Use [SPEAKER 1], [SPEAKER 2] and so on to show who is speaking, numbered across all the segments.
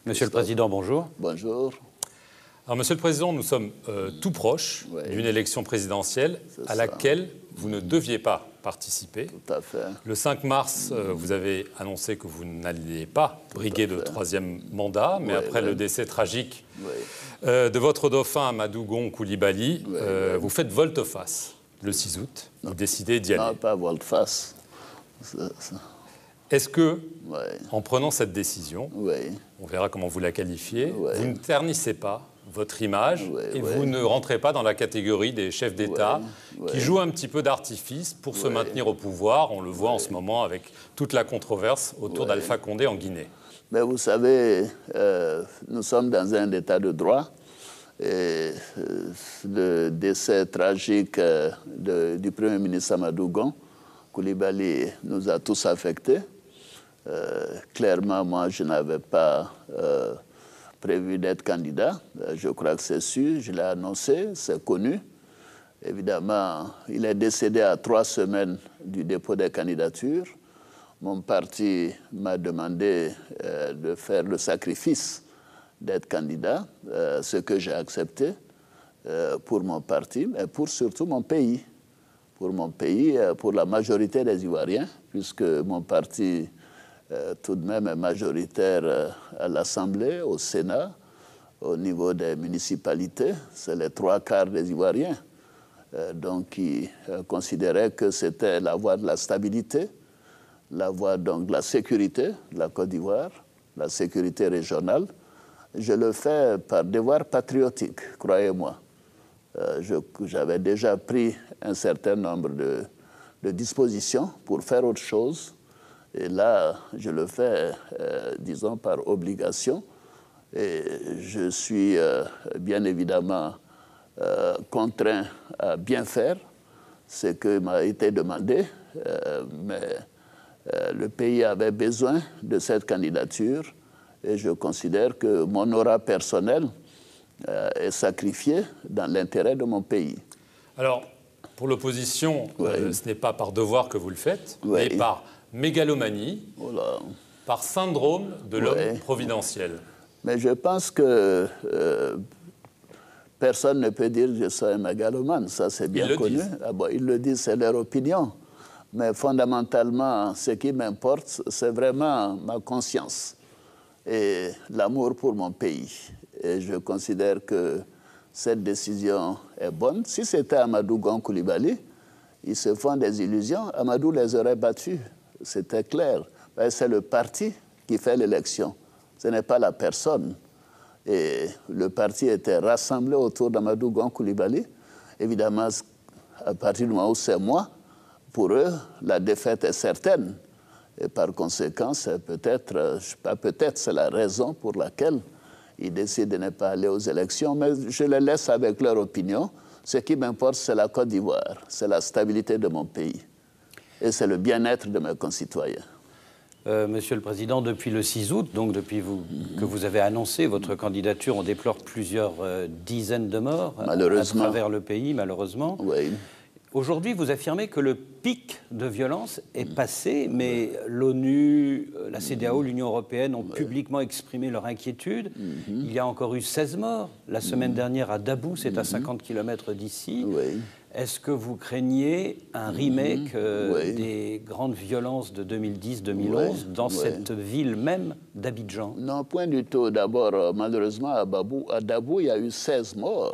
[SPEAKER 1] Monsieur le Président, bonjour.
[SPEAKER 2] Bonjour.
[SPEAKER 1] Alors, Monsieur le Président, nous sommes tout proches d'une élection présidentielle à laquelle vous ne deviez pas participer.
[SPEAKER 2] Tout à fait.
[SPEAKER 1] Le 5 mars, vous avez annoncé que vous n'alliez pas briguer de troisième mandat, mais après le décès tragique de votre dauphin Amadou Gon Coulibaly, vous faites volte-face le 6 août. Vous décidez d'y aller.
[SPEAKER 2] Non, pas volte-face.
[SPEAKER 1] Est-ce que, en prenant cette décision, on verra comment vous la qualifiez, vous ne ternissez pas votre image et vous ne rentrez pas dans la catégorie des chefs d'État qui jouent un petit peu d'artifice pour se maintenir au pouvoir? On le voit en ce moment avec toute la controverse autour d'Alpha Condé en Guinée.
[SPEAKER 2] Mais vous savez, nous sommes dans un état de droit. Et le décès tragique du Premier ministre Amadou Gon Coulibaly nous a tous affectés. Clairement, moi, je n'avais pas prévu d'être candidat. Je crois que c'est sûr, je l'ai annoncé, c'est connu. Évidemment, il est décédé à 3 semaines du dépôt des candidatures. Mon parti m'a demandé de faire le sacrifice d'être candidat, ce que j'ai accepté pour mon parti, mais pour surtout mon pays. Pour mon pays, pour la majorité des Ivoiriens, puisque mon parti tout de même est majoritaire à l'Assemblée, au Sénat, au niveau des municipalités. C'est les 3/4 des Ivoiriens. Donc, qui considéraient que c'était la voie de la stabilité, la voie donc de la sécurité de la Côte d'Ivoire, la sécurité régionale. Je le fais par devoir patriotique, croyez-moi. J'avais déjà pris un certain nombre de dispositions pour faire autre chose. Et là, je le fais, disons, par obligation. Et je suis bien évidemment contraint à bien faire ce qui m'a été demandé. Mais le pays avait besoin de cette candidature. Et je considère que mon aura personnel est sacrifié dans l'intérêt de mon pays.
[SPEAKER 1] Alors, pour l'opposition, ce n'est pas par devoir que vous le faites, mais par mégalomanie, par syndrome de l'homme providentiel.
[SPEAKER 2] Mais je pense que personne ne peut dire que je sois un mégalomane, ça c'est bien connu. Ah bon, ils le disent, c'est leur opinion. Mais fondamentalement, ce qui m'importe, c'est vraiment ma conscience et l'amour pour mon pays. Et je considère que cette décision est bonne. Si c'était Amadou Gon Coulibaly, ils se font des illusions. Amadou les aurait battus, c'était clair. C'est le parti qui fait l'élection, ce n'est pas la personne. Et le parti était rassemblé autour d'Amadou Gon Coulibaly. Évidemment, à partir du moment où c'est moi, pour eux, la défaite est certaine. Et par conséquent, c'est c'est la raison pour laquelle ils décident de ne pas aller aux élections. Mais je les laisse avec leur opinion. Ce qui m'importe, c'est la Côte d'Ivoire, c'est la stabilité de mon pays. Et c'est le bien-être de mes concitoyens.
[SPEAKER 1] Monsieur le Président, depuis le 6 août, donc depuis que vous avez annoncé votre candidature, on déplore plusieurs dizaines de morts à travers le pays, malheureusement.
[SPEAKER 2] Oui.
[SPEAKER 1] Aujourd'hui, vous affirmez que le pic de violence est passé, mais l'ONU, la CEDEAO, l'Union européenne ont publiquement exprimé leur inquiétude. Il y a encore eu 16 morts la semaine dernière à Dabou, c'est à 50 km d'ici. Est-ce que vous craignez un remake des grandes violences de 2010-2011 dans cette ville même d'Abidjan?
[SPEAKER 2] Non, point du tout. D'abord, malheureusement, à Dabou, il y a eu 16 morts.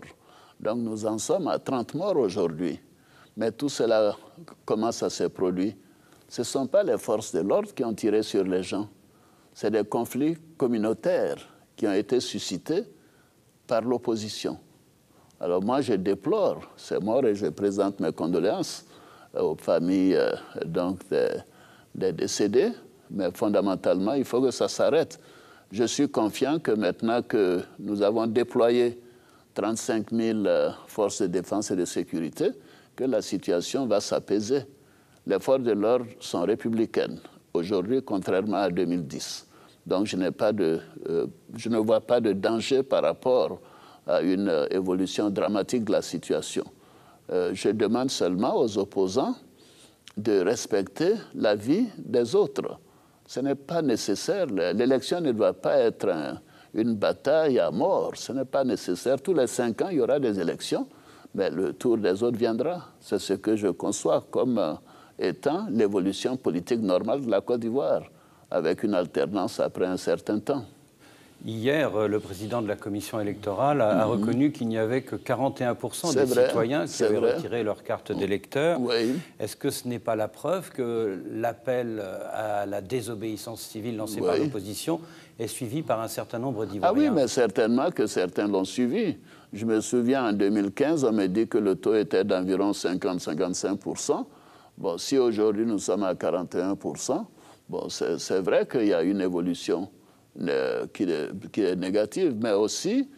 [SPEAKER 2] Donc nous en sommes à 30 morts aujourd'hui. Mais tout cela, comment ça s'est produit? Ce ne sont pas les forces de l'ordre qui ont tiré sur les gens. C'est des conflits communautaires qui ont été suscités par l'opposition. Alors moi, je déplore ces morts et je présente mes condoléances aux familles des décédés. Mais fondamentalement, il faut que ça s'arrête. Je suis confiant que maintenant que nous avons déployé 35 000 forces de défense et de sécurité, que la situation va s'apaiser. Les forces de l'ordre sont républicaines aujourd'hui, contrairement à 2010. Donc je ne vois pas de danger par rapport à une évolution dramatique de la situation. Je demande seulement aux opposants de respecter la vie des autres. Ce n'est pas nécessaire. L'élection ne doit pas être une bataille à mort. Ce n'est pas nécessaire. Tous les 5 ans, il y aura des élections, mais le tour des autres viendra. C'est ce que je conçois comme étant l'évolution politique normale de la Côte d'Ivoire, avec une alternance après un certain temps.
[SPEAKER 1] Hier, le président de la commission électorale a reconnu qu'il n'y avait que 41% des citoyens qui avaient retiré leur carte d'électeur.
[SPEAKER 2] Oui.
[SPEAKER 1] Est-ce que ce n'est pas la preuve que l'appel à la désobéissance civile lancé par l'opposition est suivi par un certain nombre d'Ivoiriens?
[SPEAKER 2] Ah oui, mais certainement que certains l'ont suivi. Je me souviens, en 2015, on m'a dit que le taux était d'environ 50-55%. Bon, si aujourd'hui nous sommes à 41%, bon, c'est vrai qu'il y a une évolution qui est négative, mais aussi,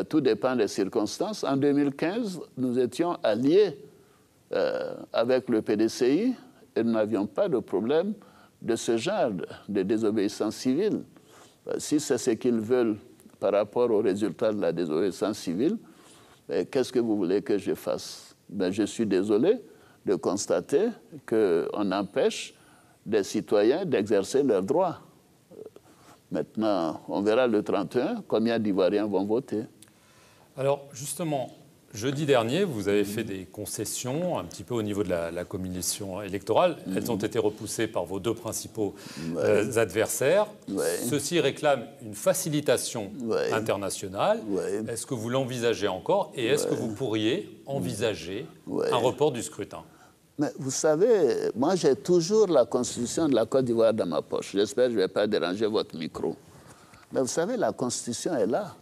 [SPEAKER 2] tout dépend des circonstances. En 2015, nous étions alliés avec le PDCI et nous n'avions pas de problème de ce genre de désobéissance civile. Si c'est ce qu'ils veulent par rapport aux résultats de la désobéissance civile, qu'est-ce que vous voulez que je fasse? Je suis désolé de constater qu'on empêche des citoyens d'exercer leurs droits. Maintenant, on verra le 31 combien d'Ivoiriens vont voter.
[SPEAKER 3] Alors, justement, jeudi dernier, vous avez fait des concessions un petit peu au niveau de la commission électorale. Elles ont été repoussées par vos 2 principaux adversaires. Ceux-ci réclament une facilitation internationale. Est-ce que vous l'envisagez encore? Et est-ce que vous pourriez envisager un report du scrutin?
[SPEAKER 2] Mais vous savez, moi j'ai toujours la Constitution de la Côte d'Ivoire dans ma poche. J'espère que je ne vais pas déranger votre micro. Mais vous savez, la Constitution est là.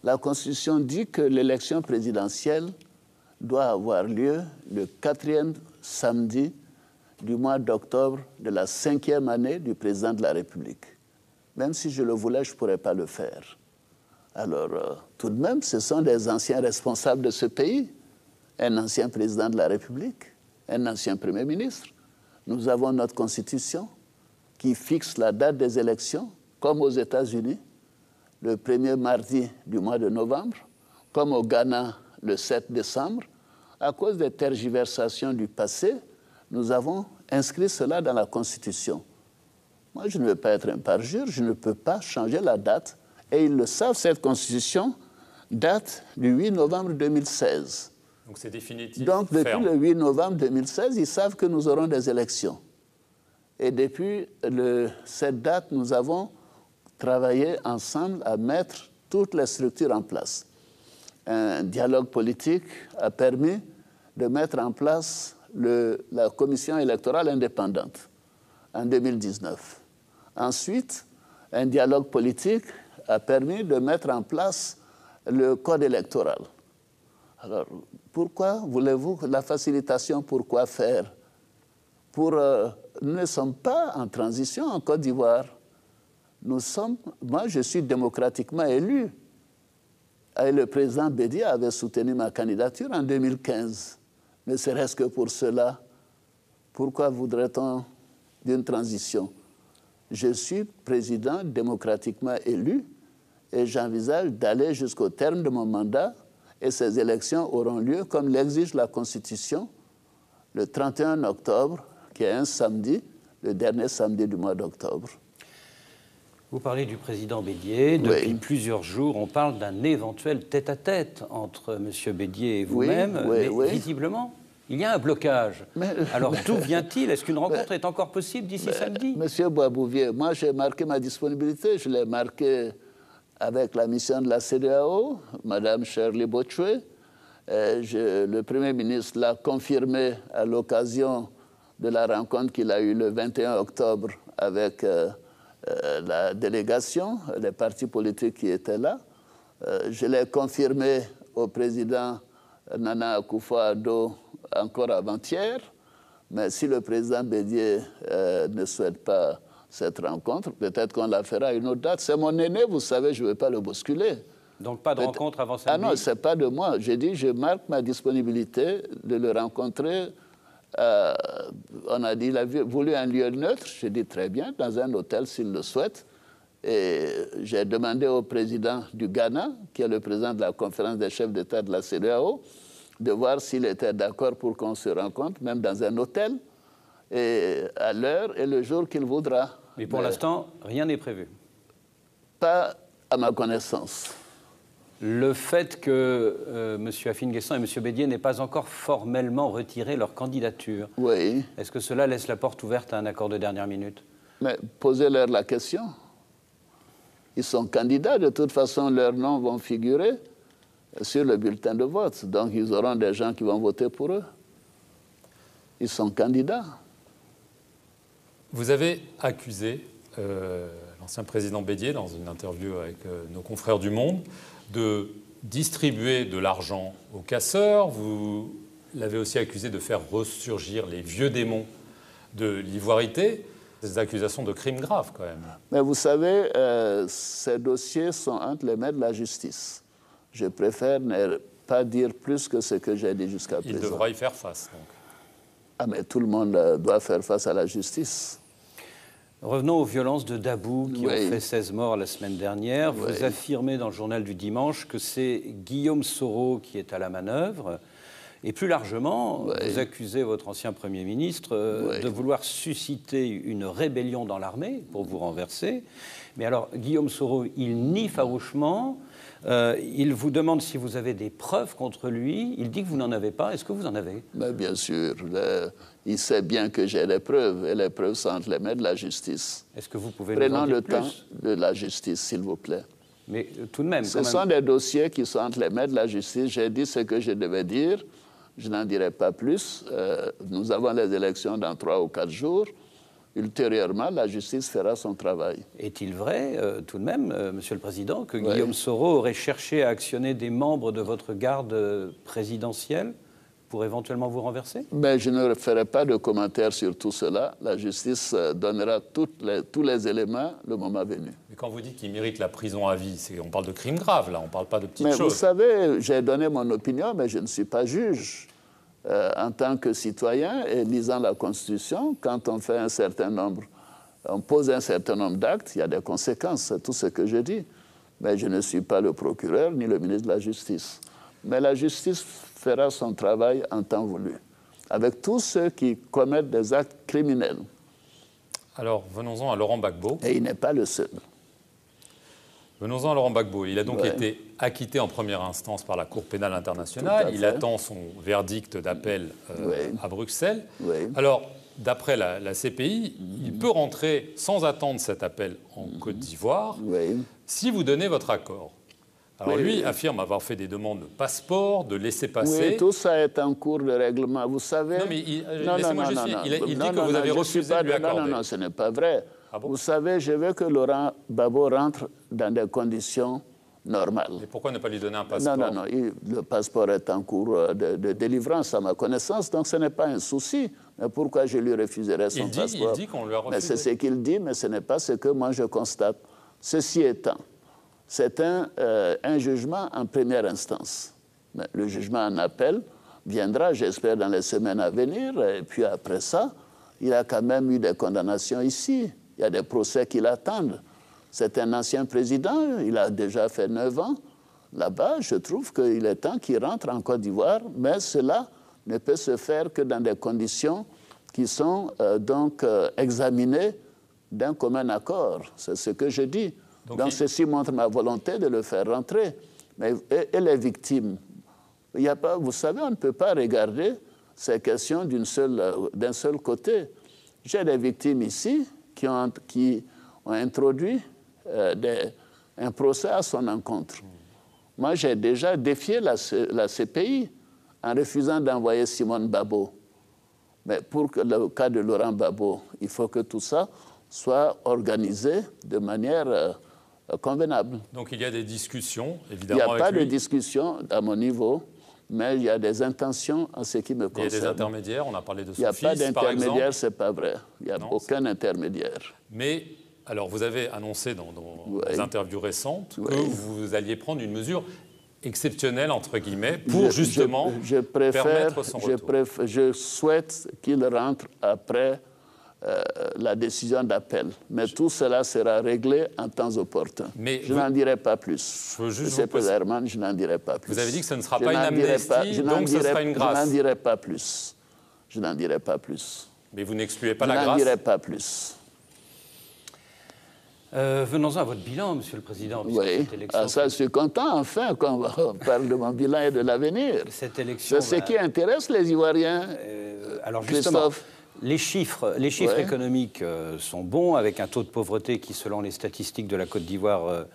[SPEAKER 2] La Constitution dit que l'élection présidentielle doit avoir lieu le 4e samedi du mois d'octobre de la 5e année du président de la République. Même si je le voulais, je ne pourrais pas le faire. Alors, tout de même, ce sont des anciens responsables de ce pays. Un ancien président de la République, un ancien Premier ministre. Nous avons notre Constitution qui fixe la date des élections, comme aux États-Unis, le 1er mardi du mois de novembre, comme au Ghana, le 7 décembre. À cause des tergiversations du passé, nous avons inscrit cela dans la Constitution. Moi, je ne veux pas être un parjure, je ne peux pas changer la date. Et ils le savent, cette Constitution date du 8 novembre 2016.
[SPEAKER 3] Donc c'est définitif.
[SPEAKER 2] Donc depuis le 8 novembre 2016, ils savent que nous aurons des élections. Et depuis cette date, nous avons travaillé ensemble à mettre toutes les structures en place. Un dialogue politique a permis de mettre en place la commission électorale indépendante en 2019. Ensuite, un dialogue politique a permis de mettre en place le code électoral. Alors, pourquoi voulez-vous la facilitation? Pourquoi faire? Nous ne sommes pas en transition en Côte d'Ivoire. Moi, je suis démocratiquement élu. Et le président Bédié avait soutenu ma candidature en 2015. Ne serait-ce que pour cela, pourquoi voudrait-on d'une transition? Je suis président démocratiquement élu et j'envisage d'aller jusqu'au terme de mon mandat. Et ces élections auront lieu, comme l'exige la Constitution, le 31 octobre, qui est un samedi, le dernier samedi du mois d'octobre.
[SPEAKER 1] Vous parlez du président Bédié. Depuis plusieurs jours, on parle d'un éventuel tête-à-tête entre M. Bédié et vous-même. Mais visiblement, il y a un blocage. Alors, d'où vient-il? Est-ce qu'une rencontre est encore possible d'ici samedi?
[SPEAKER 2] Monsieur Boisbouvier, moi j'ai marqué ma disponibilité. Je l'ai marqué avec la mission de la CEDEAO, Mme Shirley Botchwey. Le Premier ministre l'a confirmé à l'occasion de la rencontre qu'il a eue le 21 octobre avec la délégation, les partis politiques qui étaient là. Je l'ai confirmé au président Nana Akufo-Addo encore avant-hier. Mais si le président Bédié ne souhaite pas cette rencontre, peut-être qu'on la fera à une autre date. C'est mon aîné, vous savez, je ne vais pas le bousculer.
[SPEAKER 1] Donc pas de rencontre avant samedi?
[SPEAKER 2] Ah non, ce n'est pas de moi. J'ai dit, je marque ma disponibilité de le rencontrer. On a dit, il a voulu un lieu neutre. J'ai dit, très bien, dans un hôtel s'il le souhaite. Et j'ai demandé au président du Ghana, qui est le président de la conférence des chefs d'État de la CEDEAO, de voir s'il était d'accord pour qu'on se rencontre, même dans un hôtel, et à l'heure et le jour qu'il voudra.
[SPEAKER 1] Mais pour l'instant, rien n'est prévu.
[SPEAKER 2] Pas À ma connaissance.
[SPEAKER 1] Le fait que M. Afine-Guessan et M. Bédier n'aient pas encore formellement retiré leur candidature,
[SPEAKER 2] Oui.
[SPEAKER 1] est-ce que cela laisse la porte ouverte à un accord de dernière minute?
[SPEAKER 2] Mais posez-leur la question. Ils sont candidats, de toute façon, leurs noms vont figurer sur le bulletin de vote. Donc, ils auront des gens qui vont voter pour eux. Ils sont candidats.
[SPEAKER 3] Vous avez accusé l'ancien président Bédier, dans une interview avec nos confrères du Monde, de distribuer de l'argent aux casseurs. Vous l'avez aussi accusé de faire ressurgir les vieux démons de l'ivoirité. Des accusations de crimes graves, quand même.
[SPEAKER 2] Mais vous savez, ces dossiers sont entre les mains de la justice. Je préfère ne pas dire plus que ce que j'ai dit jusqu'à présent.
[SPEAKER 3] Il devra y faire face, donc.
[SPEAKER 2] Ah, mais tout le monde doit faire face à la justice.
[SPEAKER 1] Revenons aux violences de Dabou qui
[SPEAKER 2] Oui.
[SPEAKER 1] ont fait 16 morts la semaine dernière.
[SPEAKER 2] Oui.
[SPEAKER 1] Vous affirmez dans le journal du dimanche que c'est Guillaume Soro qui est à la manœuvre. Et plus largement,
[SPEAKER 2] Oui.
[SPEAKER 1] vous accusez votre ancien Premier ministre
[SPEAKER 2] Oui.
[SPEAKER 1] de vouloir susciter une rébellion dans l'armée pour vous renverser. Mais alors, Guillaume Soro, il nie farouchement. Il vous demande si vous avez des preuves contre lui. Il dit que vous n'en avez pas. Est-ce que vous en avez?
[SPEAKER 2] Mais bien sûr, il sait bien que j'ai les preuves, et les preuves sont entre les mains de la justice.
[SPEAKER 1] Est-ce que vous pouvez nous en
[SPEAKER 2] Prenons
[SPEAKER 1] dire
[SPEAKER 2] le
[SPEAKER 1] plus?
[SPEAKER 2] temps de la justice, s'il vous plaît.
[SPEAKER 1] Mais tout de même,
[SPEAKER 2] Ce
[SPEAKER 1] quand
[SPEAKER 2] sont
[SPEAKER 1] même.
[SPEAKER 2] des dossiers qui sont entre les mains de la justice. J'ai dit ce que je devais dire. Je n'en dirai pas plus. Nous avons les élections dans 3 ou 4 jours. Ultérieurement, la justice fera son travail.
[SPEAKER 1] Est-il vrai, tout de même, Monsieur le Président, que Guillaume Soro aurait cherché à actionner des membres de votre garde présidentielle pour éventuellement vous renverser?
[SPEAKER 2] Mais je ne ferai pas de commentaires sur tout cela. La justice donnera tous les éléments le moment venu.
[SPEAKER 3] Mais quand vous dites qu'il mérite la prison à vie, on parle de crimes graves, là, on ne parle pas de petites
[SPEAKER 2] Mais
[SPEAKER 3] choses.
[SPEAKER 2] vous savez, j'ai donné mon opinion, mais je ne suis pas juge. En tant que citoyen et lisant la Constitution, quand on fait un certain nombre, on pose un certain nombre d'actes, il y a des conséquences, c'est tout ce que je dis. Mais je ne suis pas le procureur ni le ministre de la Justice. Mais la justice fera son travail en temps voulu, avec tous ceux qui commettent des actes criminels.
[SPEAKER 3] Alors, venons-en à Laurent Gbagbo.
[SPEAKER 2] Et il n'est pas le seul.
[SPEAKER 3] Venons-en à Laurent Gbagbo. Il a donc
[SPEAKER 2] Ouais.
[SPEAKER 3] été acquitté en première instance par la Cour pénale internationale.
[SPEAKER 2] Tout à
[SPEAKER 3] Il
[SPEAKER 2] fait.
[SPEAKER 3] attend son verdict d'appel
[SPEAKER 2] Ouais.
[SPEAKER 3] à Bruxelles.
[SPEAKER 2] Ouais.
[SPEAKER 3] Alors, d'après la CPI, il peut rentrer sans attendre cet appel en Côte d'Ivoire
[SPEAKER 2] Oui.
[SPEAKER 3] si vous donnez votre accord. Alors
[SPEAKER 2] Oui.
[SPEAKER 3] lui affirme avoir fait des demandes de passeport, de laisser-passer.
[SPEAKER 2] Oui, tout ça est en cours de règlement. Vous savez...
[SPEAKER 3] Non, mais laissez-moi juste finir. Il dit que vous avez
[SPEAKER 2] je
[SPEAKER 3] refusé
[SPEAKER 2] suis pas
[SPEAKER 3] de lui accorder.
[SPEAKER 2] Non, ce n'est pas vrai.
[SPEAKER 3] Ah bon?
[SPEAKER 2] Vous savez, je veux que Laurent Gbagbo rentre dans des conditions normales.
[SPEAKER 3] Et pourquoi ne pas lui donner un passeport?
[SPEAKER 2] Non, le passeport est en cours de délivrance à ma connaissance, donc ce n'est pas un souci. Mais pourquoi je lui refuserais son passeport?
[SPEAKER 3] Il dit qu'on lui a refusé.
[SPEAKER 2] Mais c'est ce qu'il dit, mais ce n'est pas ce que moi je constate. Ceci étant, c'est un jugement en première instance. Mais le jugement en appel viendra, j'espère, dans les semaines à venir. Et puis après ça, il y a quand même eu des condamnations ici. Il y a des procès qui l'attendent. C'est un ancien président, il a déjà fait 9 ans. Là-bas, je trouve qu'il est temps qu'il rentre en Côte d'Ivoire, mais cela ne peut se faire que dans des conditions qui sont examinées d'un commun accord. C'est ce que je dis. Donc ceci montre ma volonté de le faire rentrer. Mais, et les victimes, il y a pas, vous savez, on ne peut pas regarder ces questions d'un seul côté. J'ai des victimes ici qui ont introduit un procès à son encontre. Moi, j'ai déjà défié la CPI en refusant d'envoyer Simone Gbagbo. Mais pour le cas de Laurent Gbagbo, il faut que tout ça soit organisé de manière convenable.
[SPEAKER 3] Donc il y a des discussions, évidemment.
[SPEAKER 2] Il n'y a pas de discussion à mon niveau, mais il y a des intentions en ce qui me concerne.
[SPEAKER 3] Il y a des intermédiaires, on a parlé de son fils,
[SPEAKER 2] Il n'y a pas
[SPEAKER 3] par exemple.
[SPEAKER 2] d'intermédiaire, ce n'est pas vrai. Il n'y a aucun intermédiaire.
[SPEAKER 3] Mais, alors, vous avez annoncé dans des interviews récentes que vous alliez prendre une mesure exceptionnelle, entre guillemets, pour justement permettre son retour.
[SPEAKER 2] Je souhaite qu'il rentre après la décision d'appel. Mais tout cela sera réglé en temps opportun. Mais je n'en dirai pas plus. Je n'en dirai pas plus.
[SPEAKER 3] Vous avez dit que ce ne sera pas une amnistie, donc ce sera une grâce.
[SPEAKER 2] Je n'en dirai pas plus. Je n'en dirai pas plus.
[SPEAKER 3] Mais vous n'excluez pas la grâce?
[SPEAKER 2] Je n'en dirai pas plus.
[SPEAKER 1] Venons-en à votre bilan, Monsieur le Président.
[SPEAKER 2] Oui, ça, je suis content, enfin, qu'on parle de mon bilan et de l'avenir.
[SPEAKER 1] Cette élection...
[SPEAKER 2] C'est ce qui intéresse les Ivoiriens,
[SPEAKER 1] alors justement,
[SPEAKER 2] Christophe.
[SPEAKER 1] Les chiffres économiques sont bons, avec un taux de pauvreté qui, selon les statistiques de la Côte d'Ivoire...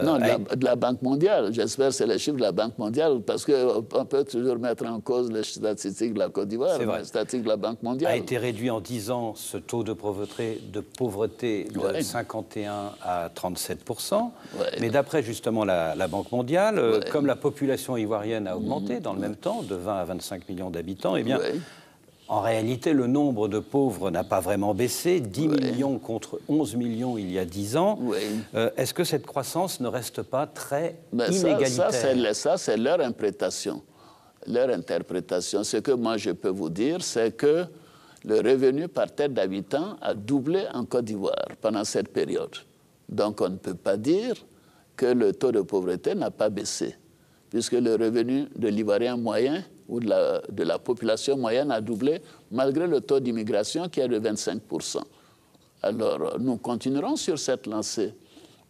[SPEAKER 2] non, de la Banque mondiale. J'espère que c'est les chiffres de la Banque mondiale, parce qu'on peut toujours mettre en cause les statistiques de la Côte d'Ivoire, les statistiques de la Banque mondiale.
[SPEAKER 1] A été réduit en 10 ans ce taux de pauvreté de 51 à 37%. Mais d'après justement la Banque mondiale, comme la population ivoirienne a augmenté dans le même temps, de 20 à 25 millions d'habitants, eh bien... En réalité, le nombre de pauvres n'a pas vraiment baissé, 10 millions contre 11 millions il y a 10 ans. Est-ce que cette croissance ne reste pas très inégalitaire?
[SPEAKER 2] Ça, c'est leur interprétation. Leur interprétation. Ce que moi, je peux vous dire, c'est que le revenu par tête d'habitant a doublé en Côte d'Ivoire pendant cette période. Donc, on ne peut pas dire que le taux de pauvreté n'a pas baissé, puisque le revenu de l'Ivoirien moyen ou de la population moyenne a doublé, malgré le taux d'immigration qui est de 25%. Alors, nous continuerons sur cette lancée.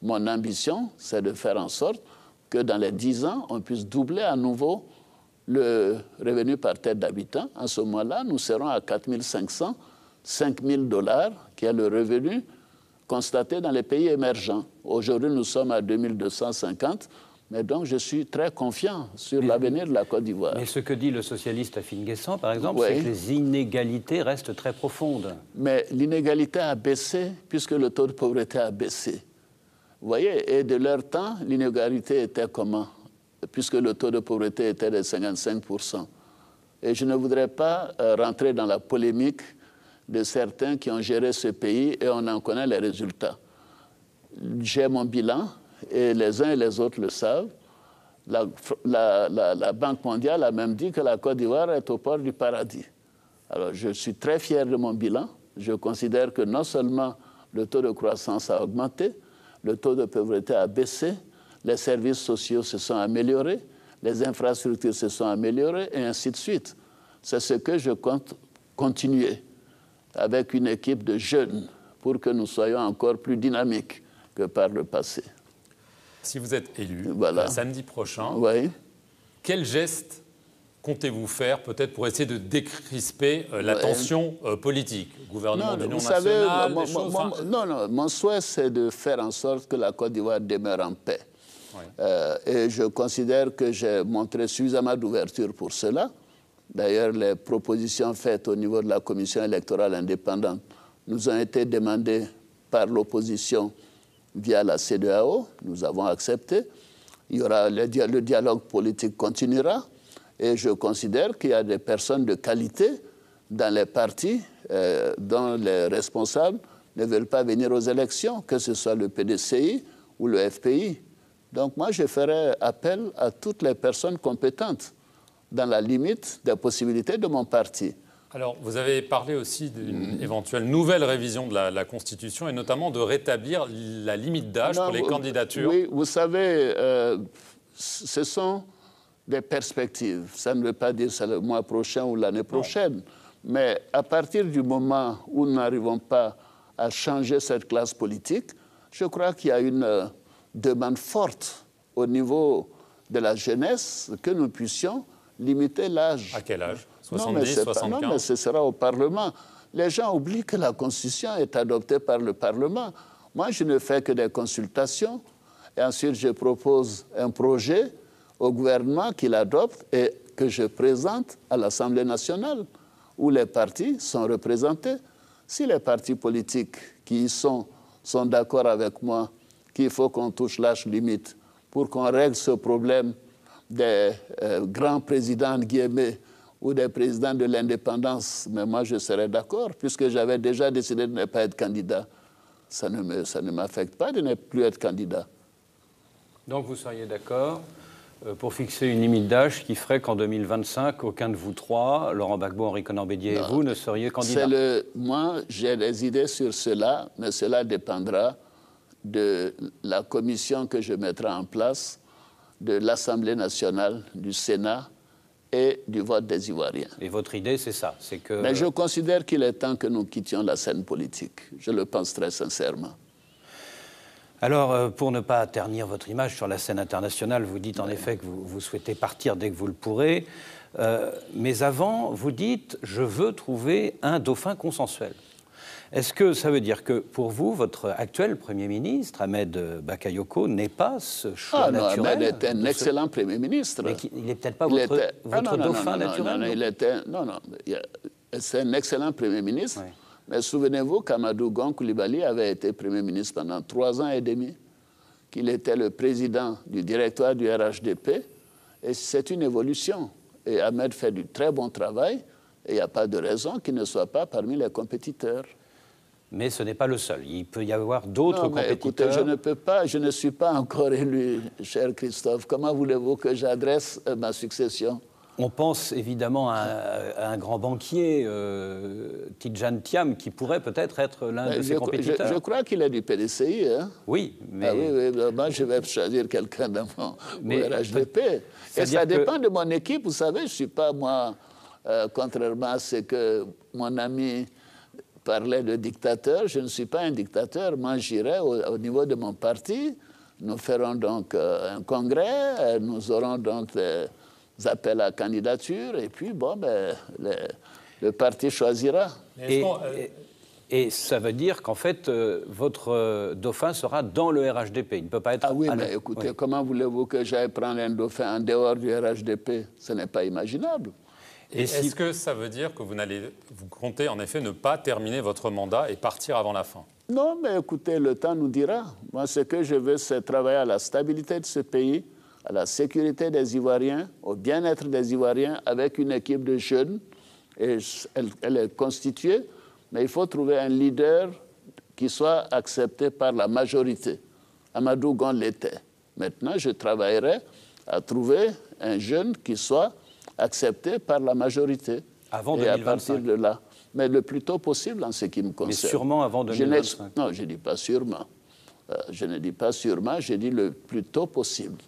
[SPEAKER 2] Mon ambition, c'est de faire en sorte que dans les 10 ans, on puisse doubler à nouveau le revenu par tête d'habitant. En ce moment-là, nous serons à 4 500, 5 000 $, qui est le revenu constaté dans les pays émergents. Aujourd'hui, nous sommes à 2 250. Mais donc, je suis très confiant sur l'avenir de la Côte d'Ivoire.
[SPEAKER 1] Mais ce que dit le socialiste Afine Guessan, par exemple, c'est que les inégalités restent très profondes.
[SPEAKER 2] Mais l'inégalité a baissé puisque le taux de pauvreté a baissé. Vous voyez, et de leur temps, l'inégalité était comment? Puisque le taux de pauvreté était de 55%. Et je ne voudrais pas rentrer dans la polémique de certains qui ont géré ce pays et on en connaît les résultats. J'ai mon bilan. Et les uns et les autres le savent. La Banque mondiale a même dit que la Côte d'Ivoire est au port du paradis. Alors, je suis très fier de mon bilan. Je considère que non seulement le taux de croissance a augmenté, le taux de pauvreté a baissé, les services sociaux se sont améliorés, les infrastructures se sont améliorées, et ainsi de suite. C'est ce que je compte continuer avec une équipe de jeunes pour que nous soyons encore plus dynamiques que par le passé.
[SPEAKER 3] Si vous êtes élu samedi prochain, quel geste comptez-vous faire peut-être pour essayer de décrisper la tension politique? Gouvernement d'union nationale,
[SPEAKER 2] mon souhait, c'est de faire en sorte que la Côte d'Ivoire demeure en paix. Et je considère que j'ai montré suffisamment d'ouverture pour cela. D'ailleurs, les propositions faites au niveau de la commission électorale indépendante nous ont été demandées par l'opposition via la CEDEAO, nous avons accepté. Il y aura le dialogue politique continuera et je considère qu'il y a des personnes de qualité dans les partis dont les responsables ne veulent pas venir aux élections, que ce soit le PDCI ou le FPI. Donc moi, je ferai appel à toutes les personnes compétentes dans la limite des possibilités de mon parti.
[SPEAKER 3] Alors, vous avez parlé aussi d'une éventuelle nouvelle révision de la Constitution et notamment de rétablir la limite d'âge pour les candidatures.
[SPEAKER 2] Oui, vous savez, ce sont des perspectives. Ça ne veut pas dire c'est le mois prochain ou l'année prochaine. Mais à partir du moment où nous n'arrivons pas à changer cette classe politique, je crois qu'il y a une demande forte au niveau de la jeunesse que nous puissions limiter l'âge.
[SPEAKER 3] À quel âge? 70, 75?
[SPEAKER 2] Non, mais ce sera au Parlement. Les gens oublient que la Constitution est adoptée par le Parlement. Moi, je ne fais que des consultations. Et ensuite, je propose un projet au gouvernement qu'il adopte et que je présente à l'Assemblée nationale, où les partis sont représentés. Si les partis politiques qui y sont d'accord avec moi qu'il faut qu'on touche l'âge limite pour qu'on règle ce problème des grands présidents, guillemets, ou des présidents de l'indépendance, mais moi je serais d'accord, puisque j'avais déjà décidé de ne pas être candidat. Ça ne m'affecte pas de ne plus être candidat.
[SPEAKER 1] Donc vous seriez d'accord pour fixer une limite d'âge qui ferait qu'en 2025, aucun de vous trois, Laurent Gbagbo, Henri Konan Bédié et vous, ne seriez candidat?
[SPEAKER 2] Moi, j'ai des idées sur cela, mais cela dépendra de la commission que je mettrai en place, de l'Assemblée nationale, du Sénat et du vote des Ivoiriens.
[SPEAKER 1] Et votre idée, c'est ça, c'est que...
[SPEAKER 2] Mais je considère qu'il est temps que nous quittions la scène politique. Je le pense très sincèrement.
[SPEAKER 1] Alors, pour ne pas ternir votre image sur la scène internationale, vous dites en effet que vous souhaitez partir dès que vous le pourrez. Mais avant, vous dites « je veux trouver un dauphin consensuel ». Est-ce que ça veut dire que, pour vous, votre actuel Premier ministre, Ahmed Bakayoko, n'est pas ce choix naturel?
[SPEAKER 2] Ahmed est un excellent Premier ministre.
[SPEAKER 1] Mais il n'est peut-être pas votre dauphin naturel?
[SPEAKER 2] C'est un excellent Premier ministre. Oui. Mais souvenez-vous qu'Amadou Gon Coulibaly avait été Premier ministre pendant 3 ans et demi, qu'il était le président du directoire du RHDP, et c'est une évolution. Et Ahmed fait du très bon travail, et il n'y a pas de raison qu'il ne soit pas parmi les compétiteurs.
[SPEAKER 1] Mais ce n'est pas le seul. Il peut y avoir d'autres compétiteurs.
[SPEAKER 2] Écoutez, je ne peux pas, je ne suis pas encore élu, cher Christophe. Comment voulez-vous que j'adresse ma succession?
[SPEAKER 1] On pense évidemment à un grand banquier, Tidjane Thiam, qui pourrait peut-être être l'un de ses compétiteurs.
[SPEAKER 2] Je crois qu'il est du PDCI. Hein?
[SPEAKER 1] Oui, mais...
[SPEAKER 2] Ah oui, moi je vais choisir quelqu'un dans mon RHDP. Et ça dépend de mon équipe, vous savez, je ne suis pas, moi, contrairement à ce que mon ami parlait de dictateur, je ne suis pas un dictateur. Moi, j'irai au niveau de mon parti. Nous ferons donc un congrès, nous aurons donc des appels à candidature, et puis, bon, ben, le parti choisira.
[SPEAKER 1] Et ça veut dire qu'en fait, votre dauphin sera dans le RHDP. Il ne peut pas être...
[SPEAKER 2] Ah oui, mais écoutez, comment voulez-vous que j'aille prendre un dauphin en dehors du RHDP? Ce n'est pas imaginable.
[SPEAKER 3] Et est-ce que ça veut dire que vous comptez en effet ne pas terminer votre mandat et partir avant la fin?
[SPEAKER 2] Non, mais écoutez, le temps nous dira. Moi, ce que je veux, c'est travailler à la stabilité de ce pays, à la sécurité des Ivoiriens, au bien-être des Ivoiriens, avec une équipe de jeunes. Et elle est constituée, mais il faut trouver un leader qui soit accepté par la majorité. Amadou Gon l'était. Maintenant, je travaillerai à trouver un jeune qui soit accepté par la majorité.
[SPEAKER 1] Avant 2025.
[SPEAKER 2] Et à partir de là. Mais le plus tôt possible en ce qui me concerne.
[SPEAKER 1] Mais sûrement avant 2025.
[SPEAKER 2] Non, je ne dis pas sûrement. Je ne dis pas sûrement, je dis le plus tôt possible.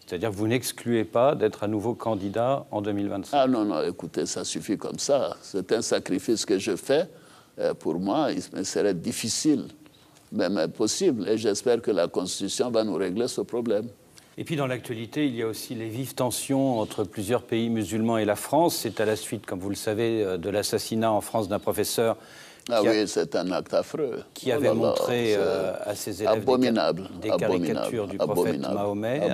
[SPEAKER 1] C'est-à-dire que vous n'excluez pas d'être à nouveau candidat en 2025?
[SPEAKER 2] Ah non, non, écoutez, ça suffit comme ça. C'est un sacrifice que je fais. Pour moi, il me serait difficile, même possible. Et j'espère que la Constitution va nous régler ce problème.
[SPEAKER 1] Et puis dans l'actualité, il y a aussi les vives tensions entre plusieurs pays musulmans et la France. C'est à la suite, comme vous le savez, de l'assassinat en France d'un professeur.
[SPEAKER 2] Oui, c'est un acte affreux.
[SPEAKER 1] Qui avait montré à ses élèves des caricatures du prophète Mahomet,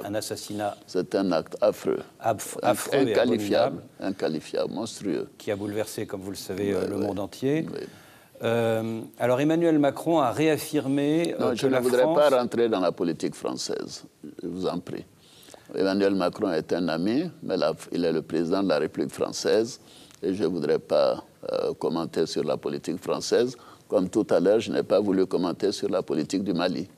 [SPEAKER 1] un assassinat.
[SPEAKER 2] C'est un acte affreux.
[SPEAKER 1] Affreux
[SPEAKER 2] inqualifiable, inqualifiable, monstrueux.
[SPEAKER 1] Qui a bouleversé, comme vous le savez, le monde entier.
[SPEAKER 2] Oui.
[SPEAKER 1] Alors Emmanuel Macron a réaffirmé
[SPEAKER 2] non,
[SPEAKER 1] que
[SPEAKER 2] je ne voudrais pas rentrer dans la politique française, je vous en prie. Emmanuel Macron est un ami, mais il est le président de la République française et je ne voudrais pas commenter sur la politique française. Comme tout à l'heure, je n'ai pas voulu commenter sur la politique du Mali.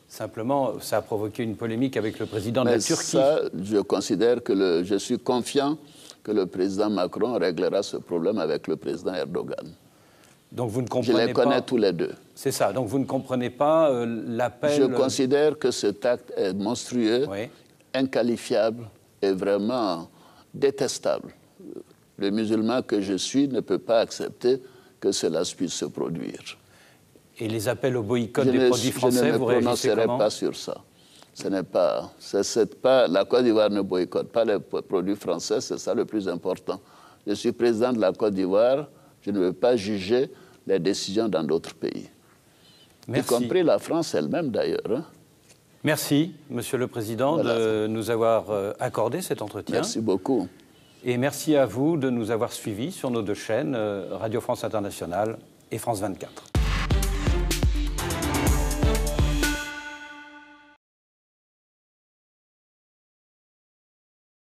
[SPEAKER 1] Simplement, ça a provoqué une polémique avec le président de la Turquie.
[SPEAKER 2] Ça, je considère que je suis confiant que le président Macron réglera ce problème avec le président Erdogan.
[SPEAKER 1] Donc vous ne comprenez pas...
[SPEAKER 2] Je les connais tous les deux.
[SPEAKER 1] C'est ça, donc vous ne comprenez pas l'appel...
[SPEAKER 2] Je considère que cet acte est monstrueux, inqualifiable et vraiment détestable. Le musulman que je suis ne peut pas accepter que cela puisse se produire.
[SPEAKER 1] Et les appels au boycott des produits français, vous réagissez comment?
[SPEAKER 2] Je ne me prononcerai pas sur ça. Ce n'est pas... La Côte d'Ivoire ne boycotte pas les produits français, c'est ça le plus important. Je suis président de la Côte d'Ivoire. Je ne veux pas juger les décisions dans d'autres pays. Merci. Y compris la France elle-même, d'ailleurs. Hein.
[SPEAKER 1] Merci, Monsieur le Président, de nous avoir accordé cet entretien.
[SPEAKER 2] Merci beaucoup.
[SPEAKER 1] Et merci à vous de nous avoir suivis sur nos deux chaînes, Radio France Internationale et France 24.